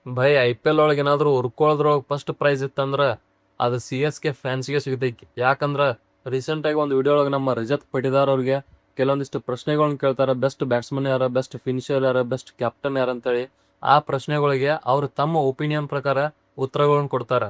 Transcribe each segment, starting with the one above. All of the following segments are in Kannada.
ಬೈ IPL ಒಳಗೆ ಏನಾದ್ರು ಉರ್ಕೊಳ್ಳೋದ್ರೊಳಗೆ ಫಸ್ಟ್ ಪ್ರೈಸ್ ಇತ್ತಂದ್ರ ಅದು CSK ಫ್ಯಾನ್ಸ್ಗೆ ಸಿಗ್ತೈತಿ. ಯಾಕಂದ್ರ ರೀಸೆಂಟ್ ಆಗಿ ಒಂದು ವಿಡಿಯೋ ಒಳಗೆ ನಮ್ಮ ರಜತ್ ಪಟಿದಾರ್ ಅವ್ರಿಗೆ ಕೆಲವೊಂದಿಷ್ಟು ಪ್ರಶ್ನೆಗಳನ್ನ ಕೇಳ್ತಾರೆ. ಬೆಸ್ಟ್ ಬ್ಯಾಟ್ಸ್ಮನ್ ಯಾರ, ಬೆಸ್ಟ್ ಫಿನಿಷರ್ ಯಾರ, ಬೆಸ್ಟ್ ಕ್ಯಾಪ್ಟನ್ ಯಾರ ಅಂತೇಳಿ. ಆ ಪ್ರಶ್ನೆಗಳಿಗೆ ಅವ್ರು ತಮ್ಮ ಒಪಿನಿಯನ್ ಪ್ರಕಾರ ಉತ್ತರಗಳನ್ನ ಕೊಡ್ತಾರ.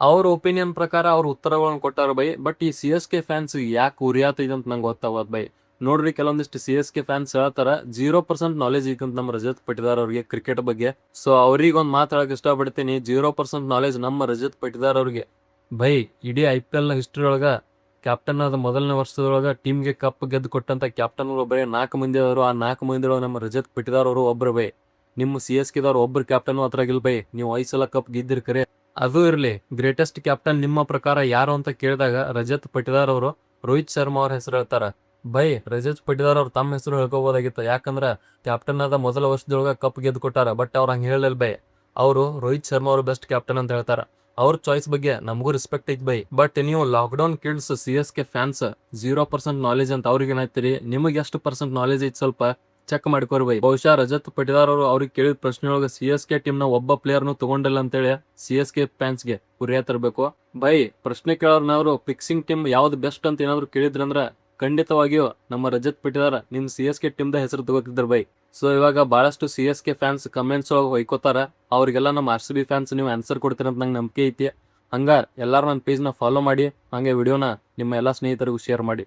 ಅವ್ರ ಒಪಿನಿಯನ್ ಪ್ರಕಾರ ಅವ್ರ ಉತ್ತರಗಳನ್ನ ಕೊಟ್ಟಾರ ಬೈ. ಬಟ್ ಈ CSK ಫ್ಯಾನ್ಸ್ ಯಾಕೆ ಉರಿಯಾತೈತಿ ಅಂತ ನಂಗೆ ಗೊತ್ತಾಗತ್ ಬೈ. ನೋಡ್ರಿ, ಕೆಲವೊಂದಿಷ್ಟು CSK ಫ್ಯಾನ್ಸ್ ಹೇಳ್ತಾರ 0% ನಾಲೆಜ್ ಐತಂತ ನಮ್ಮ ರಜತ್ ಪಟಿದಾರ್ ಅವ್ರಿಗೆ ಕ್ರಿಕೆಟ್ ಬಗ್ಗೆ. ಸೊ ಅವ್ರಿಗೆ ಒಂದು ಮಾತು ಹೇಳಕ್ ಇಷ್ಟಪಡ್ತೀನಿ, 0% ನಾಲೆಜ್ ನಮ್ಮ ರಜತ್ ಪಟಿದಾರ್ ಅವ್ರಿಗೆ. ಬೈ, ಇಡೀ IPL ನ ಹಿಸ್ಟ್ರಿ ಒಳಗ ಕ್ಯಾಪ್ಟನ್ ಆದ ಮೊದಲನೇ ವರ್ಷದೊಳಗ ಟೀಮ್ಗೆ ಕಪ್ ಗೆದ್ದು ಕೊಟ್ಟಂತ ಕ್ಯಾಪ್ಟನ್ ಬರೀ 4 ಮಂದಿ ಅವರು. ಆ 4 ಮಂದಿ ಒಳಗೆ ನಮ್ಮ ರಜತ್ ಪಟಿದಾರ್ ಅವರು ಒಬ್ರು ಬೈ. ನಿಮ್ಮ CSK ದವ್ರು ಒಬ್ರು ಕ್ಯಾಪ್ಟನ್ ಅದ್ರಾಗಿಲ್ ಬೈ. ನೀವು 5 ಸಲ ಕಪ್ ಗೆದ್ದಿರ್ ಕರೆ. ಅದು ಇರ್ಲಿ, ಗ್ರೇಟೆಸ್ಟ್ ಕ್ಯಾಪ್ಟನ್ ನಿಮ್ಮ ಪ್ರಕಾರ ಯಾರು ಅಂತ ಕೇಳಿದಾಗ ರಜತ್ ಪಟಿದಾರ್ ಅವರು ರೋಹಿತ್ ಶರ್ಮಾ ಅವ್ರ ಹೆಸರು ಹೇಳ್ತಾರ. ಬೈ, ರಜತ್ ಪಟಿದಾರ್ ಅವ್ರು ತಮ್ಮ ಹೆಸರು ಹೇಳ್ಕೋಬಹುದಾಗಿತ್ತು. ಯಾಕಂದ್ರ ಕ್ಯಾಪ್ಟನ್ ಆದ ಮೊದಲ ವರ್ಷದೊಳಗ ಕಪ್ ಗೆದ್ದು ಕೊಟ್ಟಾರ. ಬಟ್ ಅವ್ರು ಹಂಗೆ ಹೇಳಲ್ ಬೈ. ಅವರು ರೋಹಿತ್ ಶರ್ಮಾ ಅವರು ಬೆಸ್ಟ್ ಕ್ಯಾಪ್ಟನ್ ಅಂತ ಹೇಳ್ತಾರ. ಅವ್ರ ಚಾಯ್ಸ್ ಬಗ್ಗೆ ನಮಗೂ ರೆಸ್ಪೆಕ್ಟ್ ಐತ್ ಬೈ. ಬಟ್ ನೀವು lockdown kids CSK fans 0% knowledge ಅಂತ ಅವ್ರಿಗೆ ಏನಾಯ್ತಿರಿ, ನಿಮಗೆ ಎಷ್ಟು ಪರ್ಸೆಂಟ್ ನಾಲೆಜ್ ಐತಿ ಸ್ವಲ್ಪ ಚೆಕ್ ಮಾಡ್ಕೋರಿ ಬೈ. ಬಹುಶಃ ರಜತ್ ಪಟಿದಾರ್ ಅವರು ಅವ್ರಿಗೆ ಕೇಳಿದ ಪ್ರಶ್ನೆ ಒಳಗೆ CSK ಟೀಮ್ ನ ಒಬ್ಬ ಪ್ಲೇಯರ್ನು ತಗೊಂಡಿಲ್ಲ ಅಂತೇಳಿ CSK ಫ್ಯಾನ್ಸ್ಗೆ ಉರಿಯತಿರ್ಬೇಕು. ಬೈ, ಪ್ರಶ್ನೆ ಕೇಳೋರ್ನವ್ರು ಫಿಕ್ಸಿಂಗ್ ಟೀಮ್ ಯಾವ್ದು ಬೆಸ್ಟ್ ಅಂತ ಏನಾದ್ರು ಕೇಳಿದ್ರಂದ್ರ ಖಂಡಿತವಾಗಿಯೂ ನಮ್ಮ ರಜತ್ ಪಟಿದಾರ್ ನಿಮ್ CSK ಟೀಮ್ ದ ಹೆಸರು ತಗೋತಿದ್ರು ಬೈ. ಸೊ ಇವಾಗ ಬಹಳಷ್ಟು CSK ಫ್ಯಾನ್ಸ್ ಕಮೆಂಟ್ಸ್ ಒಳಗೆ ಹೊಯ್ಕೋತಾರ. ಅವ್ರಿಗೆಲ್ಲ ನಮ್ಮ RCB ಫ್ಯಾನ್ಸ್ ನೀವು ಆನ್ಸರ್ ಕೊಡ್ತೀರಂತ ನಂಗೆ ನಂಬಿಕೆ ಐತಿ. ಹಂಗ ಎಲ್ಲಾರು ನನ್ನ ಪೇಜ್ನ ಫಾಲೋ ಮಾಡಿ, ಹಂಗೆ ವಿಡಿಯೋನ ನಿಮ್ಮ ಎಲ್ಲ ಸ್ನೇಹಿತರಿಗೂ ಶೇರ್ ಮಾಡಿ.